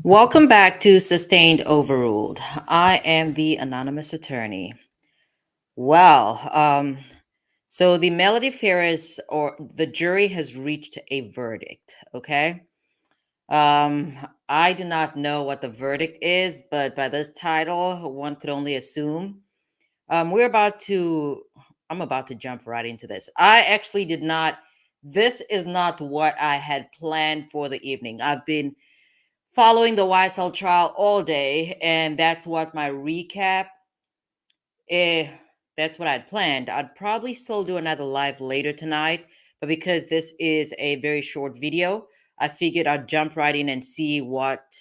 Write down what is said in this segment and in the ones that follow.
Welcome back to Sustained Overruled. I am the anonymous attorney. Well, so the Melody Farris or the jury has reached a verdict. Okay. Um, I do not know what the verdict is, but by this title, one could only assume. I'm about to jump right into this. I actually did not. This is not what I had planned for the evening. I've been following the YSL trial all day, and that's what my recap. Eh, that's what I'd planned. I'd probably still do another live later tonight, but because this is a very short video, I figured I'd jump right in and see what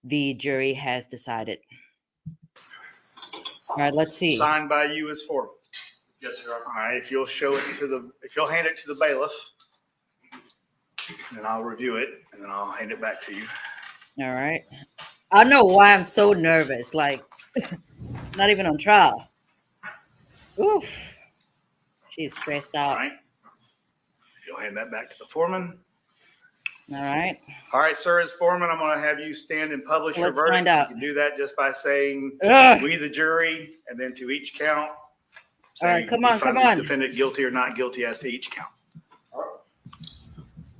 the jury has decided. All right, let's see. Signed by you as foreman. Yes, sir. All right, if you'll hand it to the bailiff, then I'll review it and then I'll hand it back to you. All right. I don't know why I'm so nervous. Like, not even on trial. Oof. She's stressed All out. right. If you'll hand that back to the foreman. All right. All right, sir, as foreman, I'm going to have you stand and publish Let's your verdict. find out. You can do that just by saying, Ugh. we the jury, and then to each count. All right, come on, you find come on. the defendant guilty or not guilty as to each count. All right.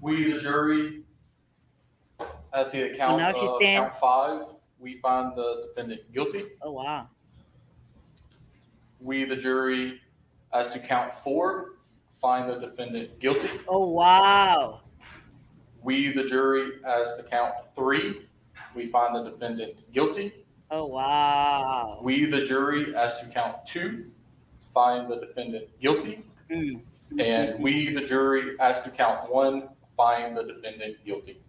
We, the jury, as to the count now she of stands. count 5, we find the defendant guilty. Oh, wow. We, the jury, as to count 4, find the defendant guilty. Oh, wow. We, the jury, as to count 3, we find the defendant guilty. Oh, wow. We, the jury, as to count 2, find the defendant guilty. Mm. And we, the jury, as to count 1, find the defendant guilty.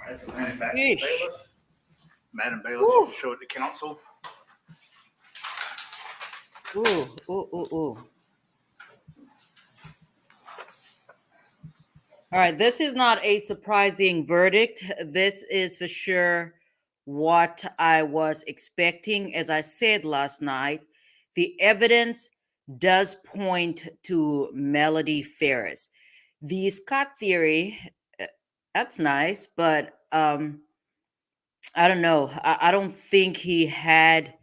All right, we'll hand it back to the Yeesh. bailiff. Madam Bailiff, you can show it to counsel. Ooh, ooh, ooh, ooh. All right, this is not a surprising verdict. This is for sure what I was expecting. As I said last night, the evidence does point to Melody Farris. The Scott theory, that's nice, but I don't know. I don't think he had,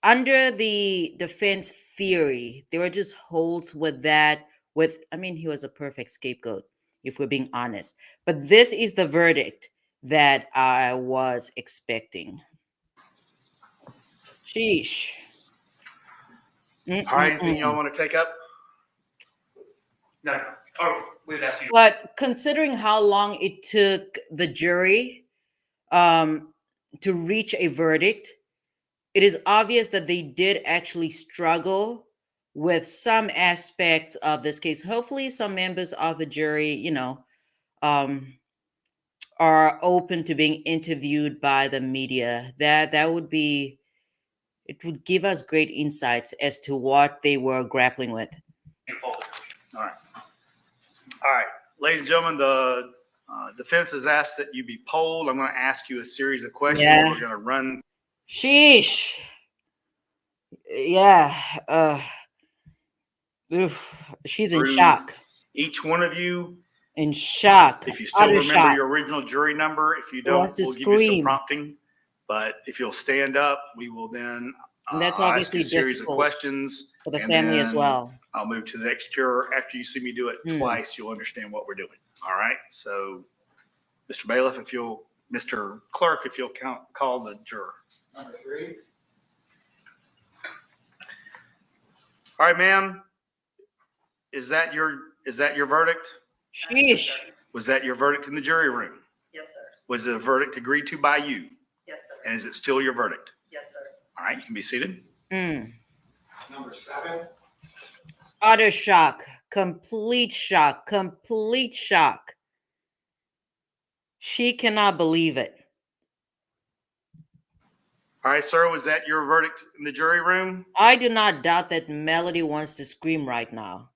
under the defense theory, there were just holes with that. He was a perfect scapegoat, if we're being honest. But this is the verdict that I was expecting. Sheesh. All right, anything y'all want to take up? No. Oh, we would ask you. But considering how long it took the jury to reach a verdict, it is obvious that they did actually struggle with some aspects of this case. Hopefully, some members of the jury, are open to being interviewed by the media. That would be, it would give us great insights as to what they were grappling with. All right. All right, ladies and gentlemen, the defense has asked that you be polled. I'm going to ask you a series of questions. Yeah. We're going to run. Sheesh. Yeah. Oof. She's in Through shock. Each one of you, In shock. if you still Utter remember shock. your original jury number, if you Who don't, wants to we'll give you some scream? prompting. But if you'll stand up, we will then And that's ask you obviously a series of difficult questions. for the and family as then well. I'll move to the next juror. After you see me do it Hmm. twice, you'll understand what we're doing. All right. So, Mr. Bailiff, Mr. Clerk, if you'll call the juror. Number 3. All right, ma'am. Is that your verdict? Sheesh. Was that your verdict in the jury room? Yes, sir. Was it a verdict agreed to by you? Yes, sir. And is it still your verdict? Yes, sir. All right, you can be seated. Mm. Number 7. Utter shock. Complete shock. Complete shock. She cannot believe it. All right, sir, was that your verdict in the jury room? I do not doubt that Melody wants to scream right now.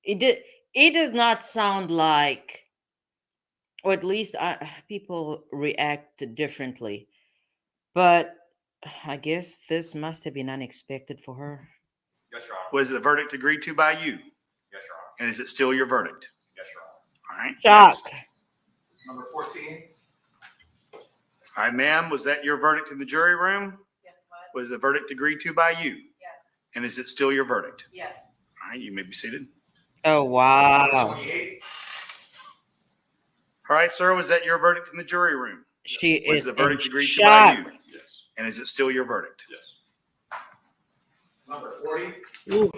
It does not sound like, or at least people react differently. But I guess this must have been unexpected for her. Yes, Your Honor. Was the verdict agreed to by you? Yes, Your Honor. And is it still your verdict? Yes, Your Honor. All right. Shock. next. Number 14. All right, ma'am, was that your verdict in the jury room? Yes, what? Was the verdict agreed to by you? Yes. And is it still your verdict? Yes. All right, you may be seated. Oh, wow. 28. All right, sir, was that your verdict in the jury room? She Was is the in verdict agreed to by you? shock. Yes. And is it still your verdict? Yes. Number 40. Ooh,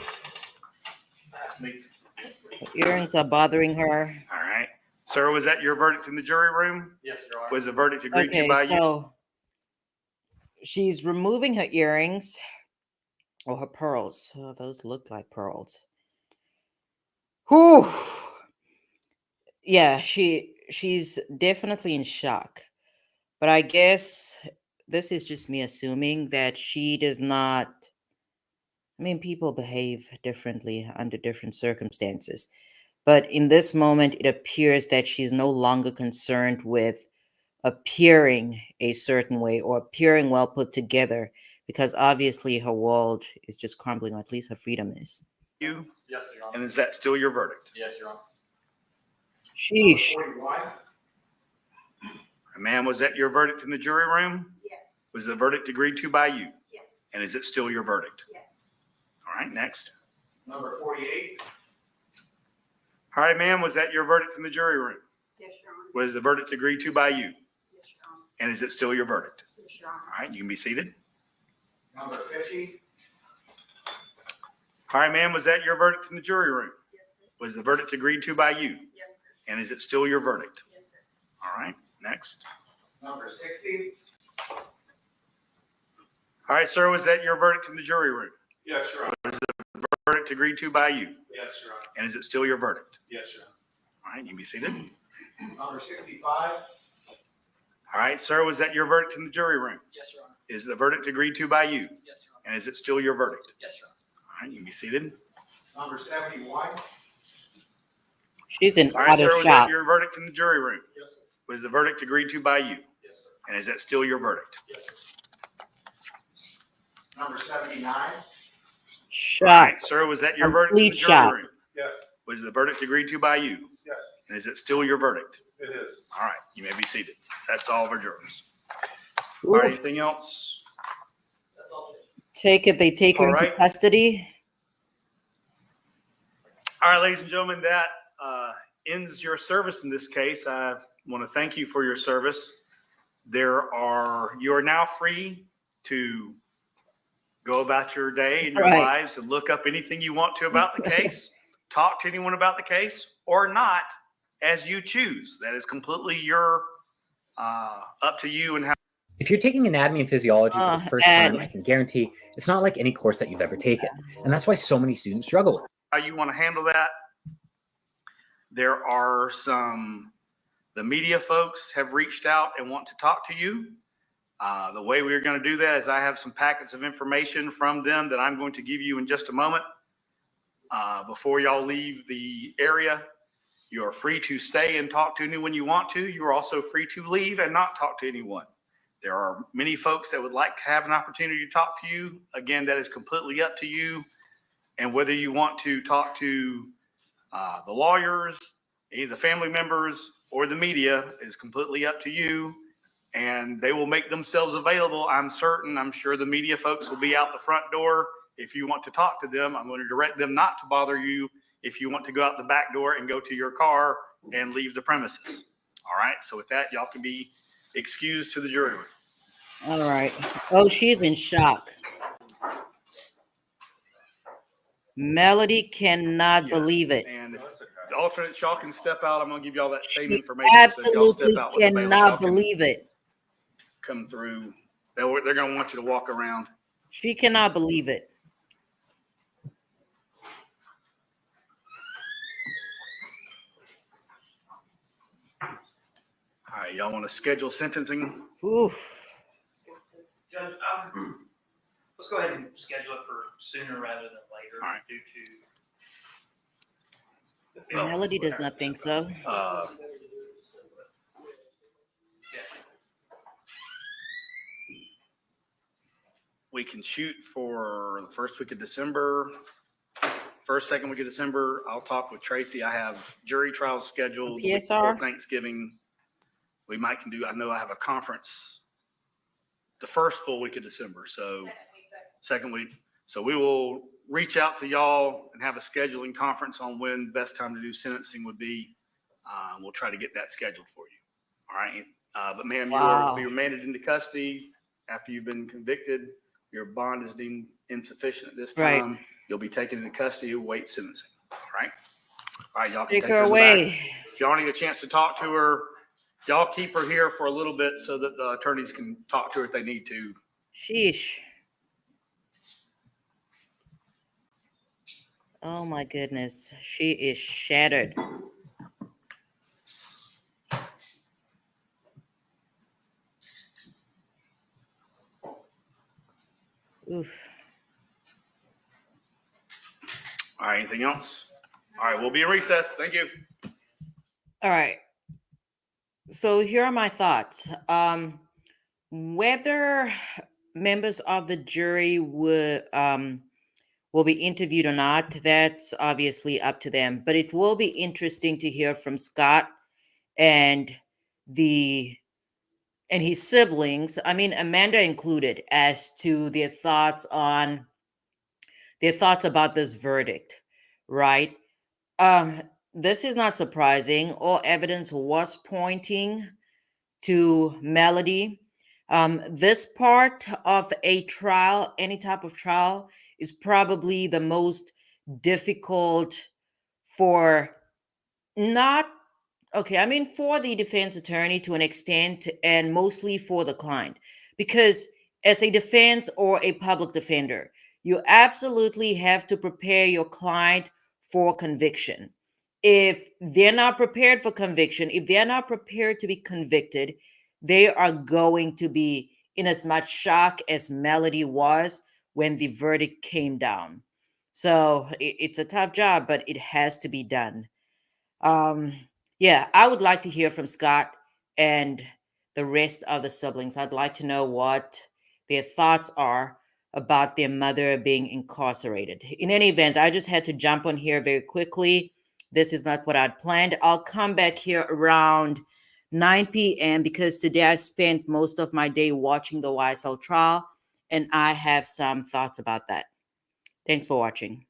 That's me. earrings are bothering her. All right. Sir, was that your verdict in the jury room? Yes, Your Honor. Was the verdict agreed to Okay, by you? so she's removing her earrings or her pearls. Oh, those look like pearls. Whew. Yeah, she's definitely in shock. But I guess this is just me assuming that she does not. I mean, people behave differently under different circumstances. But in this moment, it appears that she's no longer concerned with appearing a certain way or appearing well put together because obviously her world is just crumbling, or at least her freedom is. You? Yes, Your Honor. And is that still your verdict? Yes, Your Honor. Sheesh. 41. Ma'am, was that your verdict in the jury room? Yes. Was the verdict agreed to by you? Yes. And is it still your verdict? Yes. All right, next. Number 48. All right, ma'am, was that your verdict in the jury room? Yes, Your Honor. Was the verdict agreed to by you? Yes, Your Honor. And is it still your verdict? Yes, Your Honor. All right, you can be seated. Number 50. All right, ma'am, was that your verdict in the jury room? Yes, sir. Was the verdict agreed to by you? Yes, sir. And is it still your verdict? Yes, sir. All right, next. Number 60. All right, sir, was that your verdict in the jury room? Yes, Your Honor. Verdict agreed to by you? Yes, Your Honor. And is it still your verdict? Yes, Your Honor. All right, you can be seated. Number 65. All right, sir, was that your verdict in the jury room? Yes, Your Honor. Is the verdict agreed to by you? Yes, Your Honor. And is it still your verdict? Yes, Your Honor. All right, you can be seated. Number 71. She's in All right, utter sir, was shock. that your verdict in the jury room? Yes, sir. Was the verdict agreed to by you? Yes, sir. And is that still your verdict? Yes, sir. Number 79. All Shock. right, sir, was that your verdict in the Complete jury shock. room? Yes. Was the verdict agreed to by you? Yes, And is it still your verdict? it is. All right, you may be seated. That's all of our jurors. All right, Oof. anything else? That's all. Take it. They take her All into right. custody. All right, ladies and gentlemen, that ends your service in this case. I want to thank you for your service. You are now free to go about your day and your Right. lives and look up anything you want to about the case, talk to anyone about the case, or not, as you choose. That is completely up to you and how. If you're taking anatomy and physiology for the first time, Ed. I can guarantee it's not like any course that you've ever taken. And that's why so many students struggle with it. how you want to handle that. There are the media folks have reached out and want to talk to you. The way we're going to do that is I have some packets of information from them that I'm going to give you in just a moment. Before y'all leave the area, you are free to stay and talk to anyone you want to. You are also free to leave and not talk to anyone. There are many folks that would like to have an opportunity to talk to you. Again, that is completely up to you. And whether you want to talk to the lawyers, either the family members, or the media is completely up to you. And they will make themselves available. I'm sure the media folks will be out the front door. If you want to talk to them, I'm going to direct them not to bother you if you want to go out the back door and go to your car and leave the premises. All right. So with that, y'all can be excused to the jury room. All right. Oh, she's in shock. Melody cannot Yeah. believe it. And if the alternate y'all can step out, I'm going to give y'all that same She information. So if y'all absolutely step out with the bailiff, y'all cannot can believe it. come through. They're going to want you to walk around. She cannot believe it. All right. Y'all want to schedule sentencing? Oof. Judge, let's go ahead and schedule it for sooner rather than later. All right. Due to. Well, Melody does not think so. We can shoot for the first week of December, second week of December. I'll talk with Tracy. I have jury trials scheduled the week PSR? before Thanksgiving. We might can do, I know I have a conference the first full week of December. So second week. So we will reach out to y'all and have a scheduling conference on when best time to do sentencing would be. We'll try to get that scheduled for you. All right. But ma'am, you will be remanded into custody after you've been convicted. Your bond is deemed insufficient at this Right. time. You'll be taken into custody, await sentencing. All right. All right, y'all can Take take her her away. back. If y'all need a chance to talk to her, y'all keep her here for a little bit so that the attorneys can talk to her if they need to. Sheesh. Oh my goodness. She is shattered. Oof. All right, anything else? All right, we'll be in recess. Thank you. All right. So here are my thoughts. Whether members of the jury will be interviewed or not, that's obviously up to them. But it will be interesting to hear from Scott and his siblings, I mean Amanda included, as to their thoughts about this verdict, right? Um, this is not surprising. All evidence was pointing to Melody. This part of a trial, any type of trial, is probably the most difficult for not okay, I mean, for the defense attorney to an extent, and mostly for the client, because as a defense or a public defender, you absolutely have to prepare your client for conviction. If they're not prepared for conviction, if they're not prepared to be convicted, they are going to be in as much shock as Melody was when the verdict came down. So it's a tough job, but it has to be done. Um, yeah, I would like to hear from Scott and the rest of the siblings. I'd like to know what their thoughts are about their mother being incarcerated. In any event, I just had to jump on here very quickly. This is not what I'd planned. I'll come back here around 9 p.m. because today I spent most of my day watching the YSL trial, and I have some thoughts about that. Thanks for watching.